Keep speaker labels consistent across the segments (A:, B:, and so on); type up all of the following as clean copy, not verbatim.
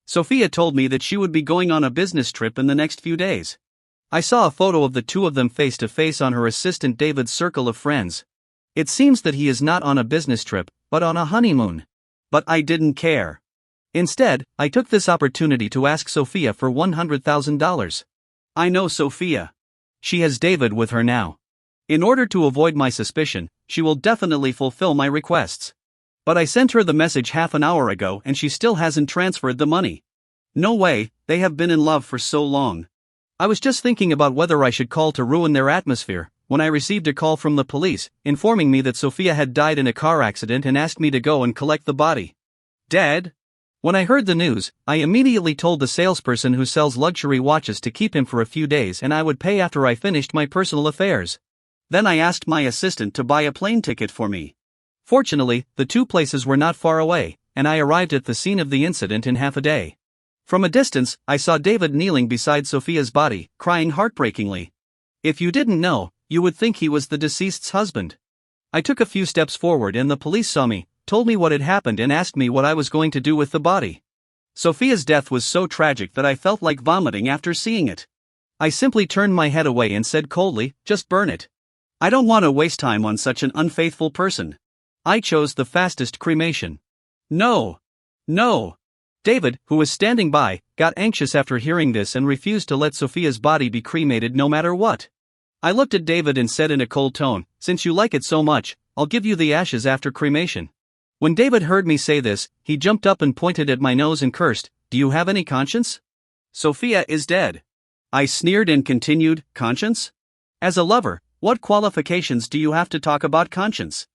A: Sophia told me that she would be going on a business trip in the next few days. I saw a photo of the two of them face to face on her assistant David's circle of friends. It seems that he is not on a business trip, but on a honeymoon. But I didn't care. Instead, I took this opportunity to ask Sophia for $100,000. I know Sophia. She has David with her now. In order to avoid my suspicion, she will definitely fulfill my requests. But I sent her the message half an hour ago and she still hasn't transferred the money. No way, they have been in love for so long. I was just thinking about whether I should call to ruin their atmosphere, when I received a call from the police, informing me that Sophia had died in a car accident and asked me to go and collect the body. Dead? When I heard the news, I immediately told the salesperson who sells luxury watches to keep him for a few days and I would pay after I finished my personal affairs. Then I asked my assistant to buy a plane ticket for me. Fortunately, the two places were not far away, and I arrived at the scene of the incident in half a day. From a distance, I saw David kneeling beside Sophia's body, crying heartbreakingly. If you didn't know, you would think he was the deceased's husband. I took a few steps forward and the police saw me, told me what had happened and asked me what I was going to do with the body. Sophia's death was so tragic that I felt like vomiting after seeing it. I simply turned my head away and said coldly, just burn it. I don't want to waste time on such an unfaithful person. I chose the fastest cremation. No. No. David, who was standing by, got anxious after hearing this and refused to let Sophia's body be cremated no matter what. I looked at David and said in a cold tone, since you like it so much, I'll give you the ashes after cremation. When David heard me say this, he jumped up and pointed at my nose and cursed, do you have any conscience? Sophia is dead. I sneered and continued, conscience? As a lover, what qualifications do you have to talk about conscience?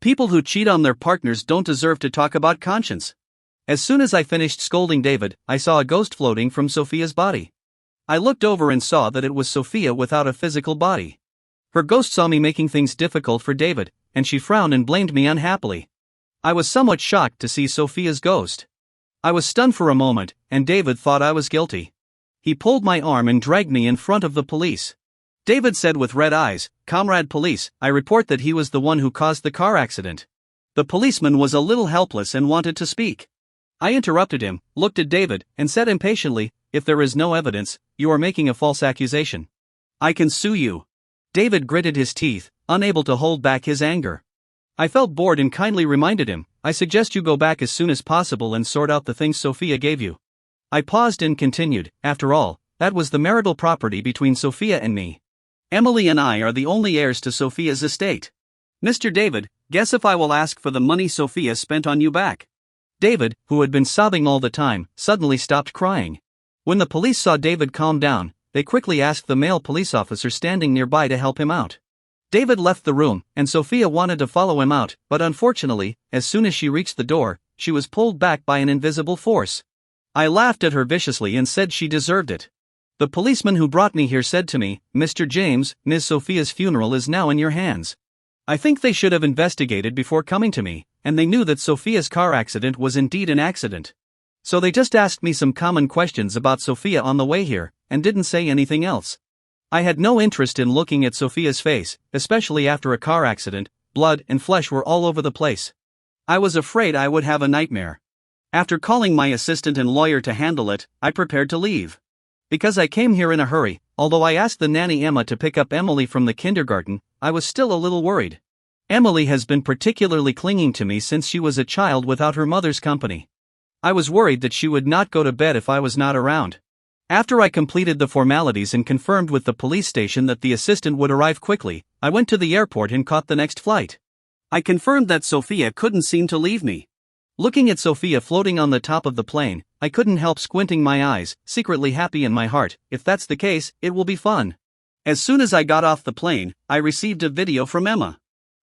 A: People who cheat on their partners don't deserve to talk about conscience. As soon as I finished scolding David, I saw a ghost floating from Sophia's body. I looked over and saw that it was Sophia without a physical body. Her ghost saw me making things difficult for David, and she frowned and blamed me unhappily. I was somewhat shocked to see Sophia's ghost. I was stunned for a moment, and David thought I was guilty. He pulled my arm and dragged me in front of the police. David said with red eyes, Comrade Police, I report that he was the one who caused the car accident. The policeman was a little helpless and wanted to speak. I interrupted him, looked at David, and said impatiently, if there is no evidence, you are making a false accusation. I can sue you. David gritted his teeth, unable to hold back his anger. I felt bored and kindly reminded him, I suggest you go back as soon as possible and sort out the things Sophia gave you. I paused and continued, after all, that was the marital property between Sophia and me. Emily and I are the only heirs to Sophia's estate. Mr. David, guess if I will ask for the money Sophia spent on you back. David, who had been sobbing all the time, suddenly stopped crying. When the police saw David calm down, they quickly asked the male police officer standing nearby to help him out. David left the room, and Sophia wanted to follow him out, but unfortunately, as soon as she reached the door, she was pulled back by an invisible force. I laughed at her viciously and said she deserved it. The policeman who brought me here said to me, Mr. James, Ms. Sophia's funeral is now in your hands. I think they should have investigated before coming to me, and they knew that Sophia's car accident was indeed an accident. So they just asked me some common questions about Sophia on the way here, and didn't say anything else. I had no interest in looking at Sophia's face, especially after a car accident. Blood and flesh were all over the place. I was afraid I would have a nightmare. After calling my assistant and lawyer to handle it, I prepared to leave. Because I came here in a hurry, although I asked the nanny Emma to pick up Emily from the kindergarten, I was still a little worried. Emily has been particularly clinging to me since she was a child without her mother's company. I was worried that she would not go to bed if I was not around. After I completed the formalities and confirmed with the police station that the assistant would arrive quickly, I went to the airport and caught the next flight. I confirmed that Sophia couldn't seem to leave me. Looking at Sophia floating on the top of the plane, I couldn't help squinting my eyes, secretly happy in my heart. If that's the case, it will be fun. As soon as I got off the plane, I received a video from Emma.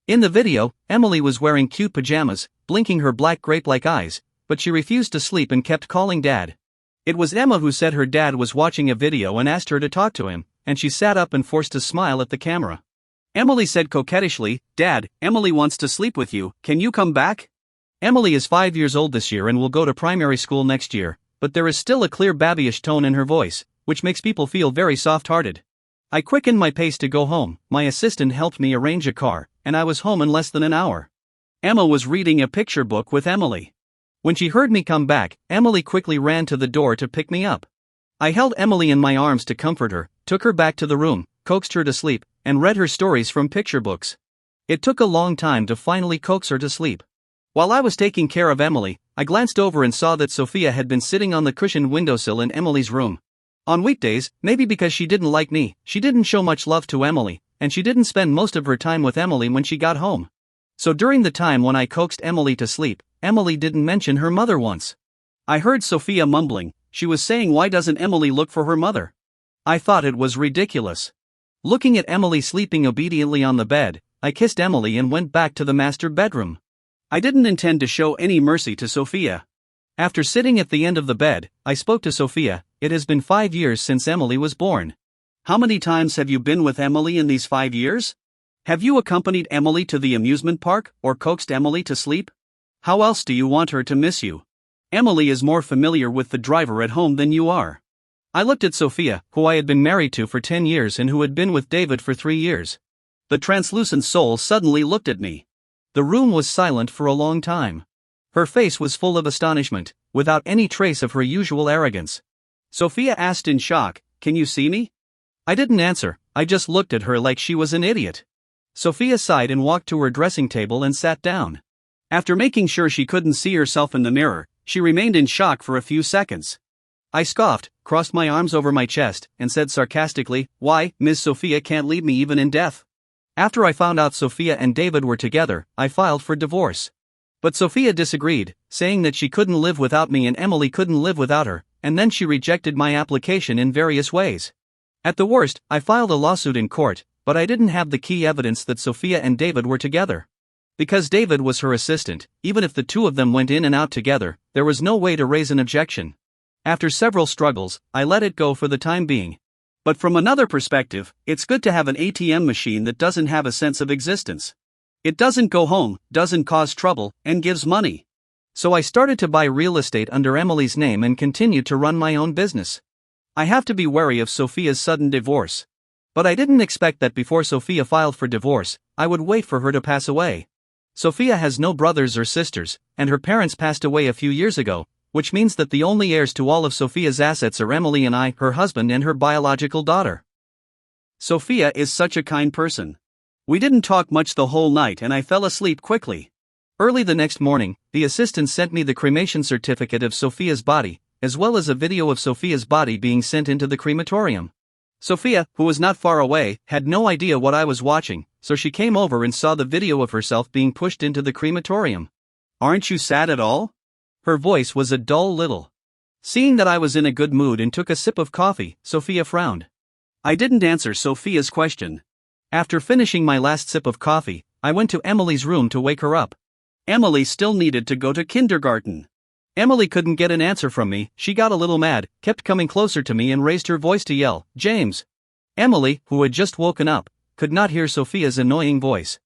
A: In the video, Emily was wearing cute pajamas, blinking her black grape-like eyes, but she refused to sleep and kept calling Dad. It was Emma who said her dad was watching a video and asked her to talk to him, and she sat up and forced a smile at the camera. Emily said coquettishly, Dad, Emily wants to sleep with you, can you come back? Emily is 5 years old this year and will go to primary school next year, but there is still a clear babyish tone in her voice, which makes people feel very soft-hearted. I quickened my pace to go home. My assistant helped me arrange a car, and I was home in less than an hour. Emma was reading a picture book with Emily. When she heard me come back, Emily quickly ran to the door to pick me up. I held Emily in my arms to comfort her, took her back to the room, coaxed her to sleep, and read her stories from picture books. It took a long time to finally coax her to sleep. While I was taking care of Emily, I glanced over and saw that Sophia had been sitting on the cushioned windowsill in Emily's room. On weekdays, maybe because she didn't like me, she didn't show much love to Emily, and she didn't spend most of her time with Emily when she got home. So during the time when I coaxed Emily to sleep, Emily didn't mention her mother once. I heard Sophia mumbling. She was saying, "Why doesn't Emily look for her mother?" I thought it was ridiculous. Looking at Emily sleeping obediently on the bed, I kissed Emily and went back to the master bedroom. I didn't intend to show any mercy to Sophia. After sitting at the end of the bed, I spoke to Sophia. It has been 5 years since Emily was born. How many times have you been with Emily in these 5 years? Have you accompanied Emily to the amusement park, or coaxed Emily to sleep? How else do you want her to miss you? Emily is more familiar with the driver at home than you are. I looked at Sophia, who I had been married to for 10 years and who had been with David for 3 years. The translucent soul suddenly looked at me. The room was silent for a long time. Her face was full of astonishment, without any trace of her usual arrogance. Sophia asked in shock, "Can you see me?" I didn't answer, I just looked at her like she was an idiot. Sophia sighed and walked to her dressing table and sat down. After making sure she couldn't see herself in the mirror, she remained in shock for a few seconds. I scoffed, crossed my arms over my chest, and said sarcastically, "Why, Miss Sophia can't leave me even in death." After I found out Sophia and David were together, I filed for divorce. But Sophia disagreed, saying that she couldn't live without me and Emily couldn't live without her, and then she rejected my application in various ways. At the worst, I filed a lawsuit in court, but I didn't have the key evidence that Sophia and David were together. Because David was her assistant, even if the two of them went in and out together, there was no way to raise an objection. After several struggles, I let it go for the time being. But from another perspective, it's good to have an ATM machine that doesn't have a sense of existence. It doesn't go home, doesn't cause trouble, and gives money. So I started to buy real estate under Emily's name and continued to run my own business. I have to be wary of Sophia's sudden divorce. But I didn't expect that before Sophia filed for divorce, I would wait for her to pass away. Sophia has no brothers or sisters, and her parents passed away a few years ago, which means that the only heirs to all of Sophia's assets are Emily and I, her husband, and her biological daughter. Sophia is such a kind person. We didn't talk much the whole night and I fell asleep quickly. Early the next morning, the assistant sent me the cremation certificate of Sophia's body, as well as a video of Sophia's body being sent into the crematorium. Sophia, who was not far away, had no idea what I was watching, so she came over and saw the video of herself being pushed into the crematorium. "Aren't you sad at all?" Her voice was a dull little. Seeing that I was in a good mood and took a sip of coffee, Sophia frowned. I didn't answer Sophia's question. After finishing my last sip of coffee, I went to Emily's room to wake her up. Emily still needed to go to kindergarten. Emily couldn't get an answer from me. She got a little mad, kept coming closer to me and raised her voice to yell, "James!" Emily, who had just woken up, could not hear Sophia's annoying voice.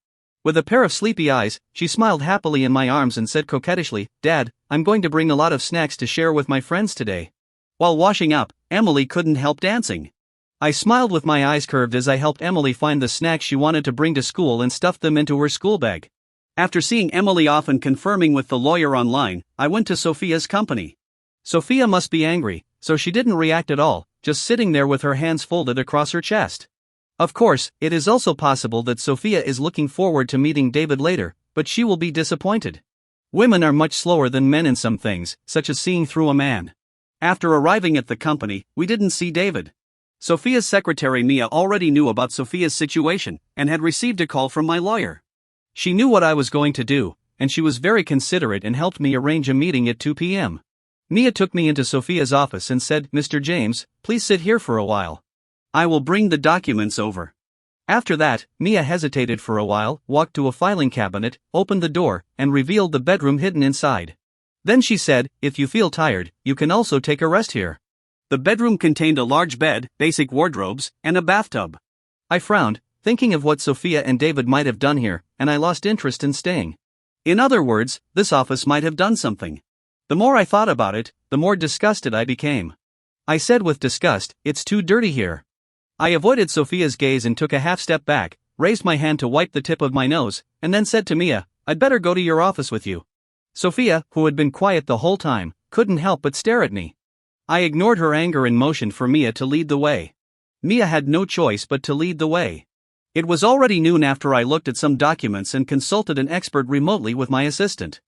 A: With a pair of sleepy eyes, she smiled happily in my arms and said coquettishly, "Dad, I'm going to bring a lot of snacks to share with my friends today." While washing up, Emily couldn't help dancing. I smiled with my eyes curved as I helped Emily find the snacks she wanted to bring to school and stuffed them into her school bag. After seeing Emily off and confirming with the lawyer online, I went to Sophia's company. Sophia must be angry, so she didn't react at all, just sitting there with her hands folded across her chest. Of course, it is also possible that Sophia is looking forward to meeting David later, but she will be disappointed. Women are much slower than men in some things, such as seeing through a man. After arriving at the company, we didn't see David. Sophia's secretary Mia already knew about Sophia's situation, and had received a call from my lawyer. She knew what I was going to do, and she was very considerate and helped me arrange a meeting at 2 p.m. Mia took me into Sophia's office and said, "Mr. James, please sit here for a while. I will bring the documents over." After that, Mia hesitated for a while, walked to a filing cabinet, opened the door, and revealed the bedroom hidden inside. Then she said, "If you feel tired, you can also take a rest here." The bedroom contained a large bed, basic wardrobes, and a bathtub. I frowned, thinking of what Sophia and David might have done here, and I lost interest in staying. In other words, this office might have done something. The more I thought about it, the more disgusted I became. I said with disgust, "It's too dirty here." I avoided Sophia's gaze and took a half step back, raised my hand to wipe the tip of my nose, and then said to Mia, "I'd better go to your office with you." Sophia, who had been quiet the whole time, couldn't help but stare at me. I ignored her anger and motioned for Mia to lead the way. Mia had no choice but to lead the way. It was already noon after I looked at some documents and consulted an expert remotely with my assistant.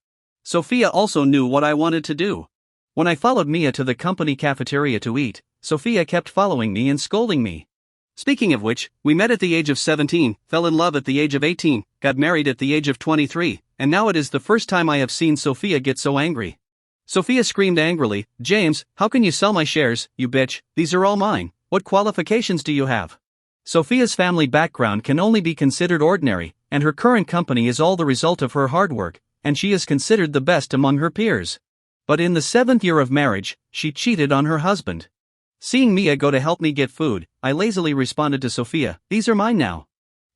A: Sophia also knew what I wanted to do. When I followed Mia to the company cafeteria to eat, Sophia kept following me and scolding me. Speaking of which, we met at the age of 17, fell in love at the age of 18, got married at the age of 23, and now it is the first time I have seen Sophia get so angry. Sophia screamed angrily, "James, how can you sell my shares, you bitch? These are all mine. What qualifications do you have?" Sophia's family background can only be considered ordinary, and her current company is all the result of her hard work, and she is considered the best among her peers. But in the 7th year of marriage, she cheated on her husband. Seeing Mia go to help me get food, I lazily responded to Sophia, "These are mine now."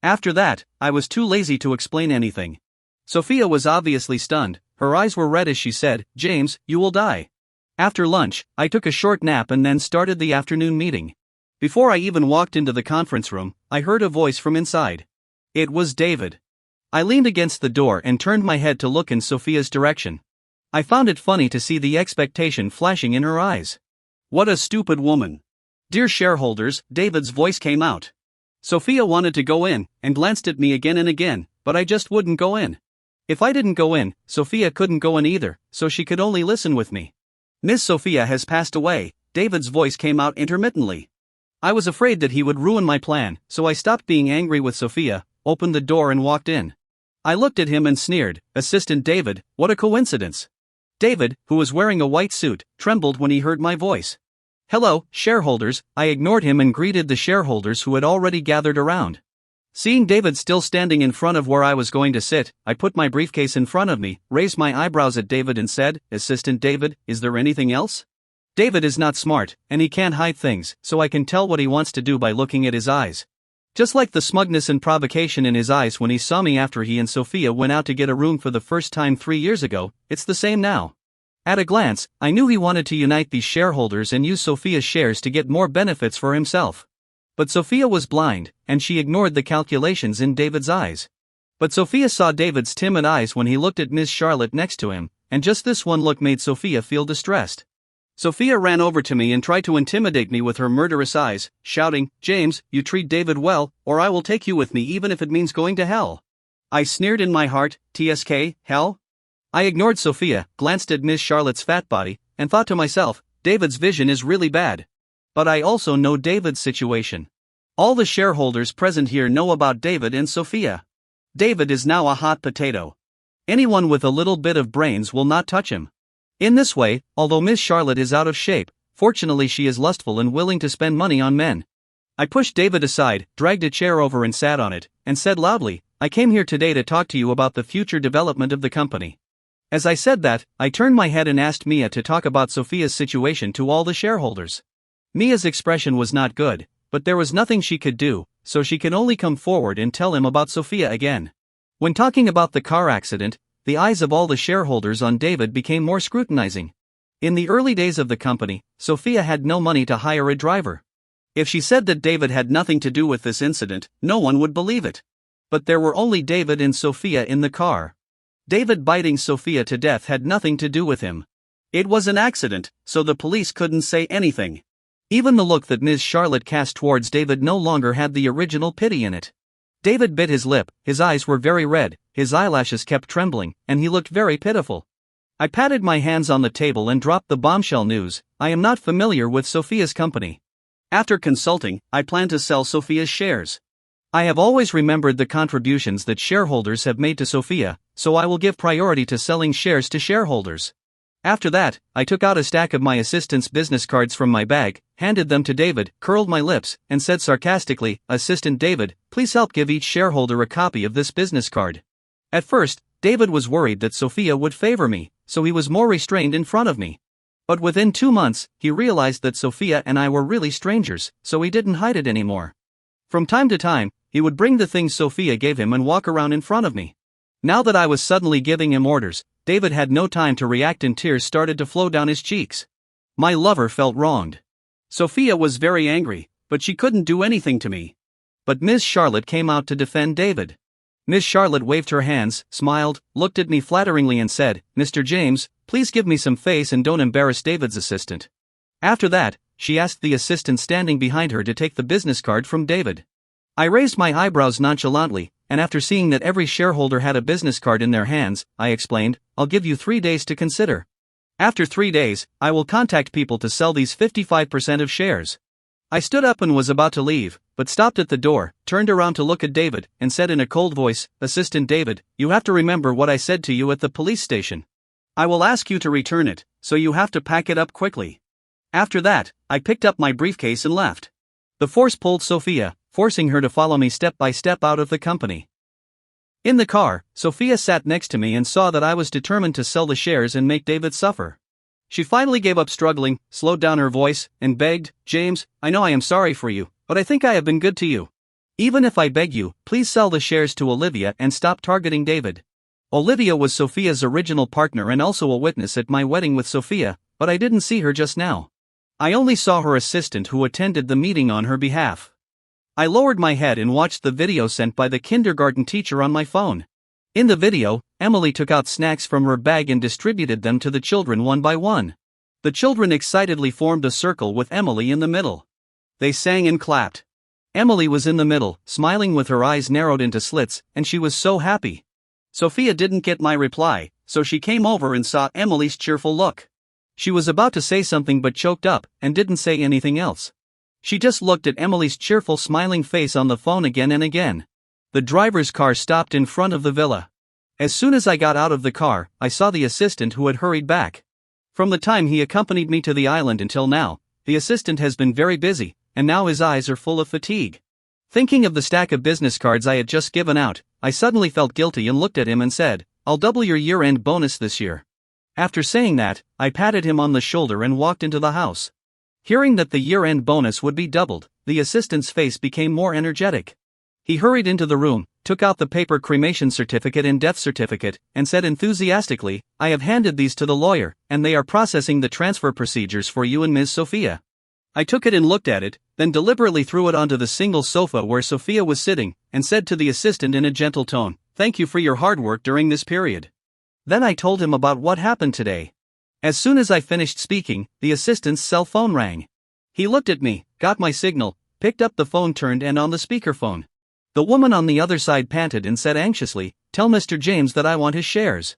A: After that, I was too lazy to explain anything. Sophia was obviously stunned. Her eyes were red as she said, "James, you will die." After lunch, I took a short nap and then started the afternoon meeting. Before I even walked into the conference room, I heard a voice from inside. It was David. I leaned against the door and turned my head to look in Sophia's direction. I found it funny to see the expectation flashing in her eyes. "What a stupid woman." "Dear shareholders," David's voice came out. Sophia wanted to go in, and glanced at me again and again, but I just wouldn't go in. If I didn't go in, Sophia couldn't go in either, so she could only listen with me. "Miss Sophia has passed away," David's voice came out intermittently. I was afraid that he would ruin my plan, so I stopped being angry with Sophia, opened the door and walked in. I looked at him and sneered, "Assistant David, what a coincidence." David, who was wearing a white suit, trembled when he heard my voice. "Hello, shareholders," I ignored him and greeted the shareholders who had already gathered around. Seeing David still standing in front of where I was going to sit, I put my briefcase in front of me, raised my eyebrows at David and said, "Assistant David, is there anything else?" David is not smart, and he can't hide things, so I can tell what he wants to do by looking at his eyes. Just like the smugness and provocation in his eyes when he saw me after he and Sophia went out to get a room for the first time 3 years ago, it's the same now. At a glance, I knew he wanted to unite these shareholders and use Sophia's shares to get more benefits for himself. But Sophia was blind, and she ignored the calculations in David's eyes. But Sophia saw David's timid eyes when he looked at Ms. Charlotte next to him, and just this one look made Sophia feel distressed. Sophia ran over to me and tried to intimidate me with her murderous eyes, shouting, "James, you treat David well, or I will take you with me even if it means going to hell." I sneered in my heart, "TSK, hell?" I ignored Sophia, glanced at Ms. Charlotte's fat body, and thought to myself, David's vision is really bad. But I also know David's situation. All the shareholders present here know about David and Sophia. David is now a hot potato. Anyone with a little bit of brains will not touch him. In this way, although Miss Charlotte is out of shape, fortunately she is lustful and willing to spend money on men. I pushed David aside, dragged a chair over and sat on it, and said loudly, "I came here today to talk to you about the future development of the company." As I said that, I turned my head and asked Mia to talk about Sophia's situation to all the shareholders. Mia's expression was not good, but there was nothing she could do, so she could only come forward and tell him about Sophia again. When talking about the car accident, the eyes of all the shareholders on David became more scrutinizing. In the early days of the company, Sophia had no money to hire a driver. If she said that David had nothing to do with this incident, no one would believe it. But there were only David and Sophia in the car. David biting Sophia to death had nothing to do with him. It was an accident, so the police couldn't say anything. Even the look that Ms. Charlotte cast towards David no longer had the original pity in it. David bit his lip, his eyes were very red, his eyelashes kept trembling, and he looked very pitiful. I patted my hands on the table and dropped the bombshell news, "I am not familiar with Sophia's company. After consulting, I plan to sell Sophia's shares. I have always remembered the contributions that shareholders have made to Sophia, so I will give priority to selling shares to shareholders." After that, I took out a stack of my assistant's business cards from my bag, handed them to David, curled my lips, and said sarcastically, "Assistant David, please help give each shareholder a copy of this business card." At first, David was worried that Sophia would favor me, so he was more restrained in front of me. But within 2 months, he realized that Sophia and I were really strangers, so he didn't hide it anymore. From time to time, he would bring the things Sophia gave him and walk around in front of me. Now that I was suddenly giving him orders, David had no time to react and tears started to flow down his cheeks. My lover felt wronged. Sophia was very angry, but she couldn't do anything to me. But Miss Charlotte came out to defend David. Miss Charlotte waved her hands, smiled, looked at me flatteringly and said, "Mr. James, please give me some face and don't embarrass David's assistant." After that, she asked the assistant standing behind her to take the business card from David. I raised my eyebrows nonchalantly, and after seeing that every shareholder had a business card in their hands, I explained, "I'll give you 3 days to consider. After 3 days, I will contact people to sell these 55% of shares." I stood up and was about to leave, but stopped at the door, turned around to look at David, and said in a cold voice, "Assistant David, you have to remember what I said to you at the police station. I will ask you to return it, so you have to pack it up quickly." After that, I picked up my briefcase and left. The force pulled Sophia, forcing her to follow me step by step out of the company. In the car, Sophia sat next to me and saw that I was determined to sell the shares and make David suffer. She finally gave up struggling, slowed down her voice, and begged, "James, I know I am sorry for you, but I think I have been good to you. Even if I beg you, please sell the shares to Olivia and stop targeting David." Olivia was Sophia's original partner and also a witness at my wedding with Sophia, but I didn't see her just now. I only saw her assistant who attended the meeting on her behalf. I lowered my head and watched the video sent by the kindergarten teacher on my phone. In the video, Emily took out snacks from her bag and distributed them to the children one by one. The children excitedly formed a circle with Emily in the middle. They sang and clapped. Emily was in the middle, smiling with her eyes narrowed into slits, and she was so happy. Sophia didn't get my reply, so she came over and saw Emily's cheerful look. She was about to say something but choked up, and didn't say anything else. She just looked at Emily's cheerful smiling face on the phone again and again. The driver's car stopped in front of the villa. As soon as I got out of the car, I saw the assistant who had hurried back. From the time he accompanied me to the island until now, the assistant has been very busy, and now his eyes are full of fatigue. Thinking of the stack of business cards I had just given out, I suddenly felt guilty and looked at him and said, "I'll double your year-end bonus this year." After saying that, I patted him on the shoulder and walked into the house. Hearing that the year-end bonus would be doubled, the assistant's face became more energetic. He hurried into the room, took out the paper cremation certificate and death certificate, and said enthusiastically, "I have handed these to the lawyer, and they are processing the transfer procedures for you and Ms. Sophia." I took it and looked at it, then deliberately threw it onto the single sofa where Sophia was sitting, and said to the assistant in a gentle tone, "Thank you for your hard work during this period." Then I told him about what happened today. As soon as I finished speaking, the assistant's cell phone rang. He looked at me, got my signal, picked up the phone, turned and on the speakerphone. The woman on the other side panted and said anxiously, "Tell Mr. James that I want his shares."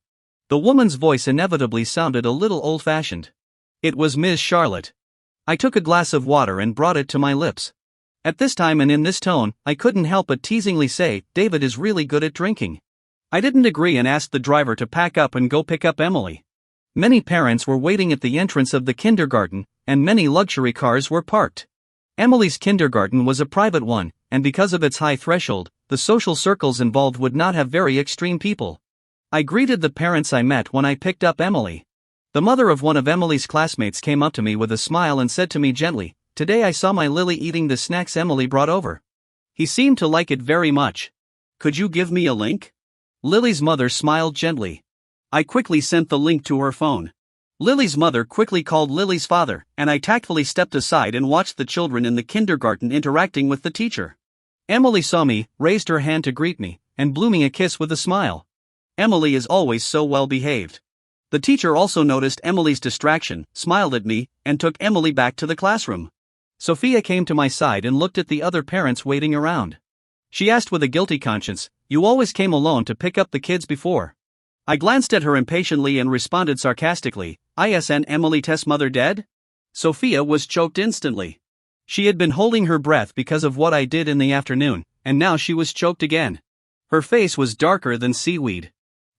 A: The woman's voice inevitably sounded a little old-fashioned. It was Ms. Charlotte. I took a glass of water and brought it to my lips. At this time and in this tone, I couldn't help but teasingly say, "David is really good at drinking." I didn't agree and asked the driver to pack up and go pick up Emily. Many parents were waiting at the entrance of the kindergarten, and many luxury cars were parked. Emily's kindergarten was a private one, and because of its high threshold, the social circles involved would not have very extreme people. I greeted the parents I met when I picked up Emily. The mother of one of Emily's classmates came up to me with a smile and said to me gently, "Today I saw my Lily eating the snacks Emily brought over. He seemed to like it very much. Could you give me a link?" Lily's mother smiled gently. I quickly sent the link to her phone. Lily's mother quickly called Lily's father, and I tactfully stepped aside and watched the children in the kindergarten interacting with the teacher. Emily saw me, raised her hand to greet me, and blew me a kiss with a smile. Emily is always so well behaved. The teacher also noticed Emily's distraction, smiled at me, and took Emily back to the classroom. Sophia came to my side and looked at the other parents waiting around. She asked with a guilty conscience, "You always came alone to pick up the kids before." I glanced at her impatiently and responded sarcastically, "ISN Emily Tess mother dead?" Sophia was choked instantly. She had been holding her breath because of what I did in the afternoon, and now she was choked again. Her face was darker than seaweed.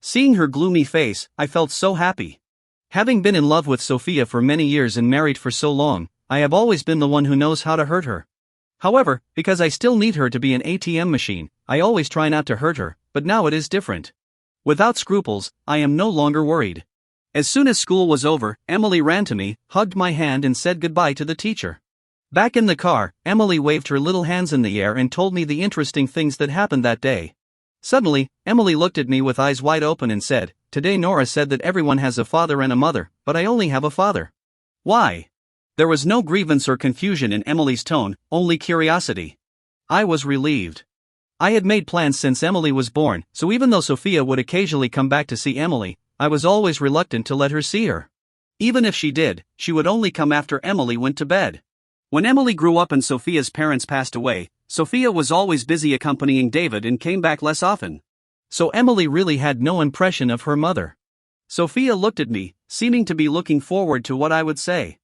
A: Seeing her gloomy face, I felt so happy. Having been in love with Sophia for many years and married for so long, I have always been the one who knows how to hurt her. However, because I still need her to be an ATM machine, I always try not to hurt her, but now it is different. Without scruples, I am no longer worried. As soon as school was over, Emily ran to me, hugged my hand and said goodbye to the teacher. Back in the car, Emily waved her little hands in the air and told me the interesting things that happened that day. Suddenly, Emily looked at me with eyes wide open and said, "Today Nora said that everyone has a father and a mother, but I only have a father." "Why?" There was no grievance or confusion in Emily's tone, only curiosity. I was relieved. I had made plans since Emily was born, so even though Sophia would occasionally come back to see Emily, I was always reluctant to let her see her. Even if she did, she would only come after Emily went to bed. When Emily grew up and Sophia's parents passed away, Sophia was always busy accompanying David and came back less often. So Emily really had no impression of her mother. Sophia looked at me, seeming to be looking forward to what I would say.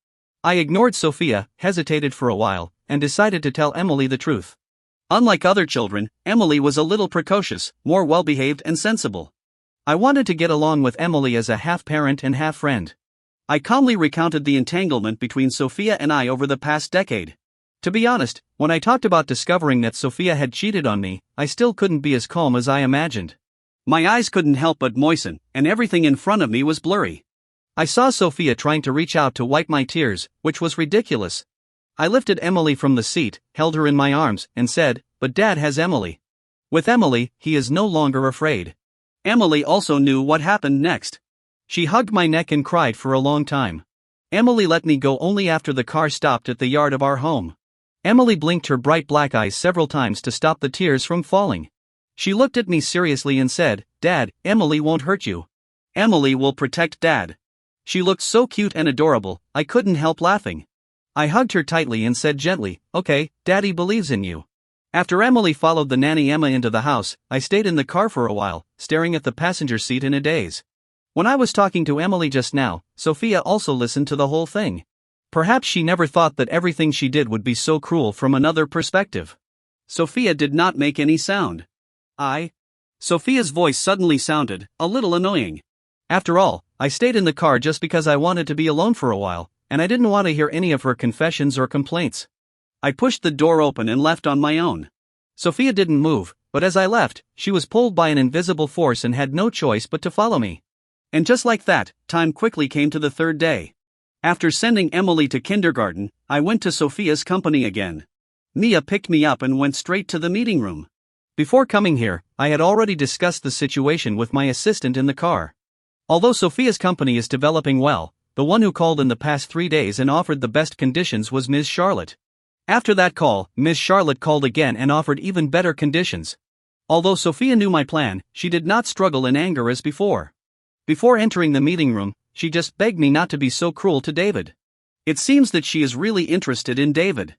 A: I ignored Sophia, hesitated for a while, and decided to tell Emily the truth. Unlike other children, Emily was a little precocious, more well-behaved and sensible. I wanted to get along with Emily as a half-parent and half-friend. I calmly recounted the entanglement between Sophia and I over the past decade. To be honest, when I talked about discovering that Sophia had cheated on me, I still couldn't be as calm as I imagined. My eyes couldn't help but moisten, and everything in front of me was blurry. I saw Sophia trying to reach out to wipe my tears, which was ridiculous. I lifted Emily from the seat, held her in my arms, and said, "But Dad has Emily. With Emily, he is no longer afraid." Emily also knew what happened next. She hugged my neck and cried for a long time. Emily let me go only after the car stopped at the yard of our home. Emily blinked her bright black eyes several times to stop the tears from falling. She looked at me seriously and said, "Dad, Emily won't hurt you. Emily will protect Dad." She looked so cute and adorable, I couldn't help laughing. I hugged her tightly and said gently, "Okay, Daddy believes in you." After Emily followed the nanny Emma into the house, I stayed in the car for a while, staring at the passenger seat in a daze. When I was talking to Emily just now, Sophia also listened to the whole thing. Perhaps she never thought that everything she did would be so cruel from another perspective. Sophia did not make any sound. Sophia's voice suddenly sounded a little annoying. After all, I stayed in the car just because I wanted to be alone for a while, and I didn't want to hear any of her confessions or complaints. I pushed the door open and left on my own. Sophia didn't move, but as I left, she was pulled by an invisible force and had no choice but to follow me. And just like that, time quickly came to the third day. After sending Emily to kindergarten, I went to Sophia's company again. Mia picked me up and went straight to the meeting room. Before coming here, I had already discussed the situation with my assistant in the car. Although Sophia's company is developing well, the one who called in the past 3 days and offered the best conditions was Ms. Charlotte. After that call, Ms. Charlotte called again and offered even better conditions. Although Sophia knew my plan, she did not struggle in anger as before. Before entering the meeting room, she just begged me not to be so cruel to David. It seems that she is really interested in David.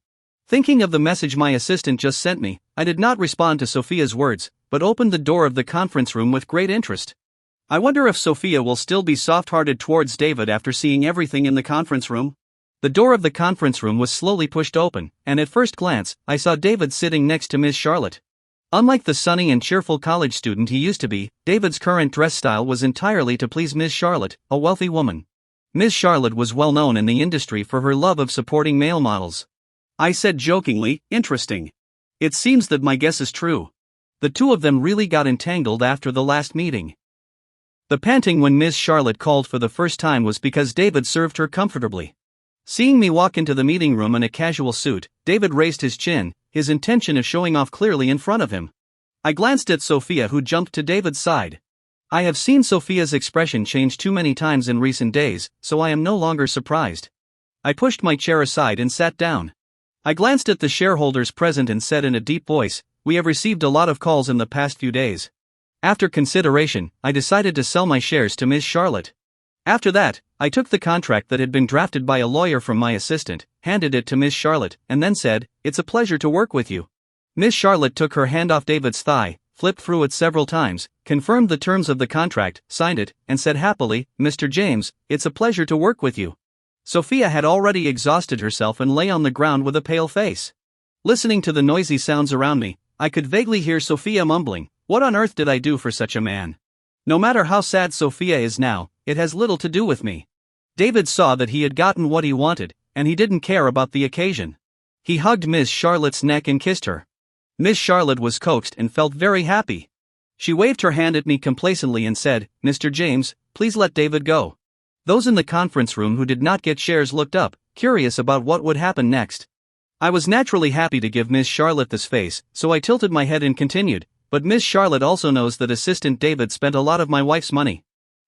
A: Thinking of the message my assistant just sent me, I did not respond to Sophia's words, but opened the door of the conference room with great interest. I wonder if Sophia will still be soft-hearted towards David after seeing everything in the conference room. The door of the conference room was slowly pushed open, and at first glance, I saw David sitting next to Ms. Charlotte. Unlike the sunny and cheerful college student he used to be, David's current dress style was entirely to please Ms. Charlotte, a wealthy woman. Ms. Charlotte was well known in the industry for her love of supporting male models. I said jokingly, "Interesting. It seems that my guess is true. The two of them really got entangled after the last meeting." The panting when Ms. Charlotte called for the first time was because David served her comfortably. Seeing me walk into the meeting room in a casual suit, David raised his chin, his intention of showing off clearly in front of him. I glanced at Sophia, who jumped to David's side. I have seen Sophia's expression change too many times in recent days, so I am no longer surprised. I pushed my chair aside and sat down. I glanced at the shareholders present and said in a deep voice, "We have received a lot of calls in the past few days. After consideration, I decided to sell my shares to Ms. Charlotte." After that, I took the contract that had been drafted by a lawyer from my assistant, handed it to Ms. Charlotte, and then said, "It's a pleasure to work with you." Ms. Charlotte took her hand off David's thigh, flipped through it several times, confirmed the terms of the contract, signed it, and said happily, "Mr. James, it's a pleasure to work with you." Sophia had already exhausted herself and lay on the ground with a pale face. Listening to the noisy sounds around me, I could vaguely hear Sophia mumbling, "What on earth did I do for such a man?" No matter how sad Sophia is now, it has little to do with me. David saw that he had gotten what he wanted, and he didn't care about the occasion. He hugged Ms. Charlotte's neck and kissed her. Ms. Charlotte was coaxed and felt very happy. She waved her hand at me complacently and said, "Mr. James, please let David go." Those in the conference room who did not get shares looked up, curious about what would happen next. I was naturally happy to give Ms. Charlotte this face, so I tilted my head and continued, "But Ms. Charlotte also knows that Assistant David spent a lot of my wife's money.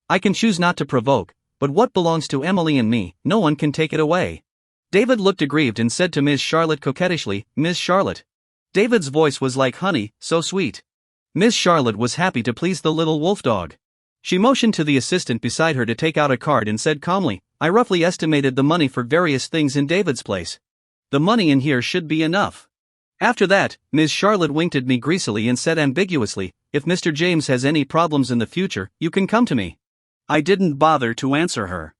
A: I can choose not to provoke, but what belongs to Emily and me, no one can take it away." David looked aggrieved and said to Ms. Charlotte coquettishly, "Ms. Charlotte, David's voice was like honey, so sweet. Miss Charlotte was happy to please the little wolf dog. She motioned to the assistant beside her to take out a card and said calmly, I roughly estimated the money for various things in David's place. The money in here should be enough. After that, Miss Charlotte winked at me greasily and said ambiguously, if Mr. James has any problems in the future, you can come to me. I didn't bother to answer her.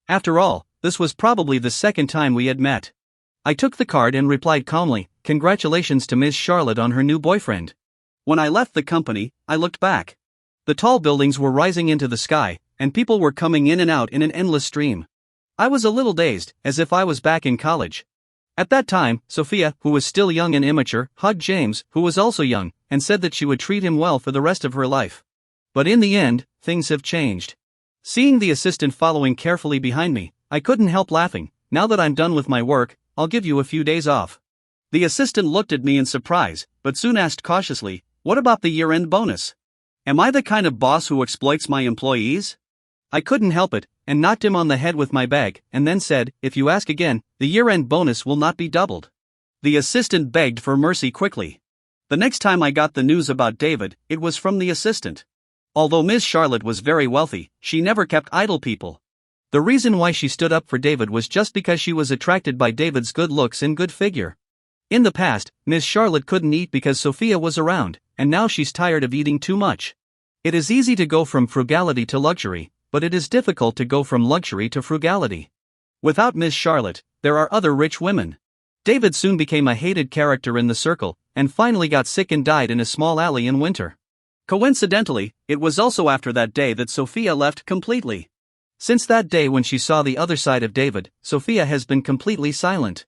A: After all, this was probably the second time we had met. I took the card and replied calmly, congratulations to Miss Charlotte on her new boyfriend. When I left the company, I looked back. The tall buildings were rising into the sky, and people were coming in and out in an endless stream. I was a little dazed, as if I was back in college. At that time, Sophia, who was still young and immature, hugged James, who was also young, and said that she would treat him well for the rest of her life. But in the end, things have changed. Seeing the assistant following carefully behind me, I couldn't help laughing. Now that I'm done with my work, I'll give you a few days off. The assistant looked at me in surprise, but soon asked cautiously, what about the year-end bonus? Am I the kind of boss who exploits my employees? I couldn't help it, and knocked him on the head with my bag, and then said, if you ask again, the year-end bonus will not be doubled. The assistant begged for mercy quickly. The next time I got the news about David, it was from the assistant. Although Miss Charlotte was very wealthy, she never kept idle people. The reason why she stood up for David was just because she was attracted by David's good looks and good figure. In the past, Miss Charlotte couldn't eat because Sophia was around, and now she's tired of eating too much. It is easy to go from frugality to luxury, but it is difficult to go from luxury to frugality. Without Miss Charlotte, there are other rich women. David soon became a hated character in the circle, and finally got sick and died in a small alley in winter. Coincidentally, it was also after that day that Sophia left completely. Since that day when she saw the other side of David, Sophia has been completely silent.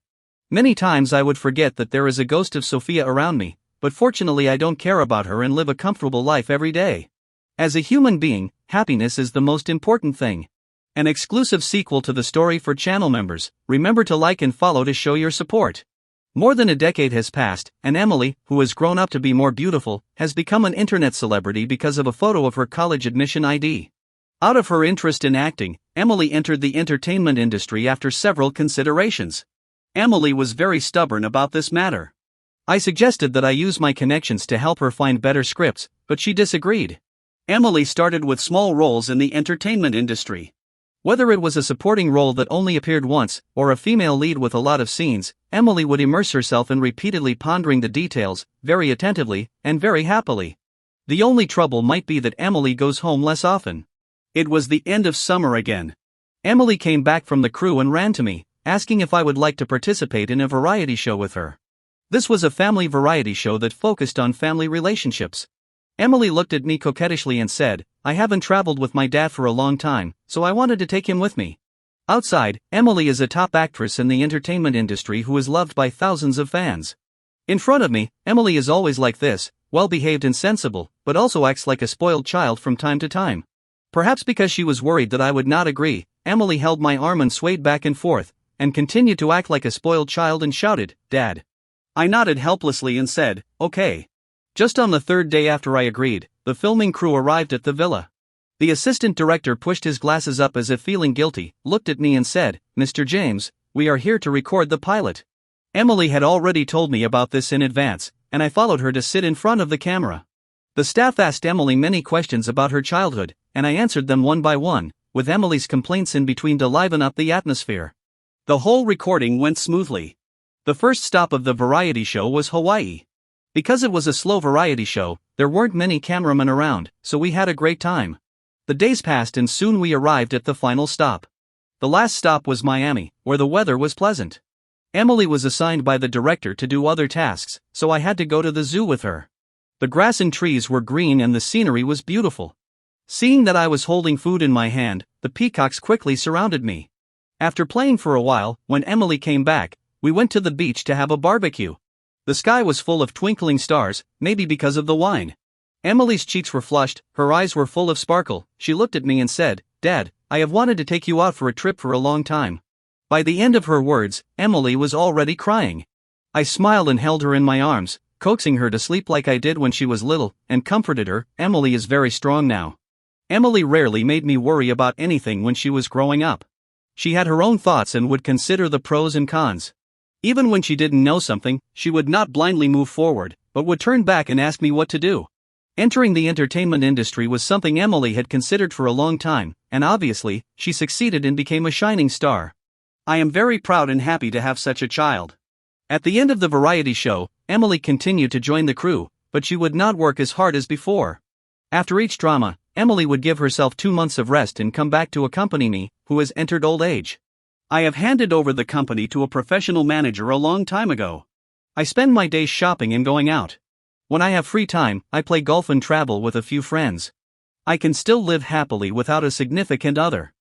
A: Many times I would forget that there is a ghost of Sophia around me, but fortunately I don't care about her and live a comfortable life every day. As a human being, happiness is the most important thing. An exclusive sequel to the story for channel members. Remember to like and follow to show your support. More than a decade has passed, and Emily, who has grown up to be more beautiful, has become an internet celebrity because of a photo of her college admission ID. Out of her interest in acting, Emily entered the entertainment industry after several considerations. Emily was very stubborn about this matter. I suggested that I use my connections to help her find better scripts, but she disagreed. Emily started with small roles in the entertainment industry. Whether it was a supporting role that only appeared once, or a female lead with a lot of scenes, Emily would immerse herself in repeatedly pondering the details, very attentively, and very happily. The only trouble might be that Emily goes home less often. It was the end of summer again. Emily came back from the crew and ran to me, asking if I would like to participate in a variety show with her. This was a family variety show that focused on family relationships. Emily looked at me coquettishly and said, I haven't traveled with my dad for a long time, so I wanted to take him with me. Outside, Emily is a top actress in the entertainment industry who is loved by thousands of fans. In front of me, Emily is always like this, well-behaved and sensible, but also acts like a spoiled child from time to time. Perhaps because she was worried that I would not agree, Emily held my arm and swayed back and forth, and continued to act like a spoiled child and shouted, Dad. I nodded helplessly and said, okay. Just on the third day after I agreed, the filming crew arrived at the villa. The assistant director pushed his glasses up as if feeling guilty, looked at me and said, Mr. James, we are here to record the pilot. Emily had already told me about this in advance, and I followed her to sit in front of the camera. The staff asked Emily many questions about her childhood, and I answered them one by one, with Emily's complaints in between to liven up the atmosphere. The whole recording went smoothly. The first stop of the variety show was Hawaii. Because it was a slow variety show, there weren't many cameramen around, so we had a great time. The days passed and soon we arrived at the final stop. The last stop was Miami, where the weather was pleasant. Emily was assigned by the director to do other tasks, so I had to go to the zoo with her. The grass and trees were green and the scenery was beautiful. Seeing that I was holding food in my hand, the peacocks quickly surrounded me. After playing for a while, when Emily came back, we went to the beach to have a barbecue. The sky was full of twinkling stars, maybe because of the wine. Emily's cheeks were flushed, her eyes were full of sparkle. She looked at me and said, Dad, I have wanted to take you out for a trip for a long time. By the end of her words, Emily was already crying. I smiled and held her in my arms, coaxing her to sleep like I did when she was little, and comforted her. Emily is very strong now. Emily rarely made me worry about anything when she was growing up. She had her own thoughts and would consider the pros and cons. Even when she didn't know something, she would not blindly move forward, but would turn back and ask me what to do. Entering the entertainment industry was something Emily had considered for a long time, and obviously, she succeeded and became a shining star. I am very proud and happy to have such a child. At the end of the variety show, Emily continued to join the crew, but she would not work as hard as before. After each drama, Emily would give herself 2 months of rest and come back to accompany me, who has entered old age. I have handed over the company to a professional manager a long time ago. I spend my days shopping and going out. When I have free time, I play golf and travel with a few friends. I can still live happily without a significant other.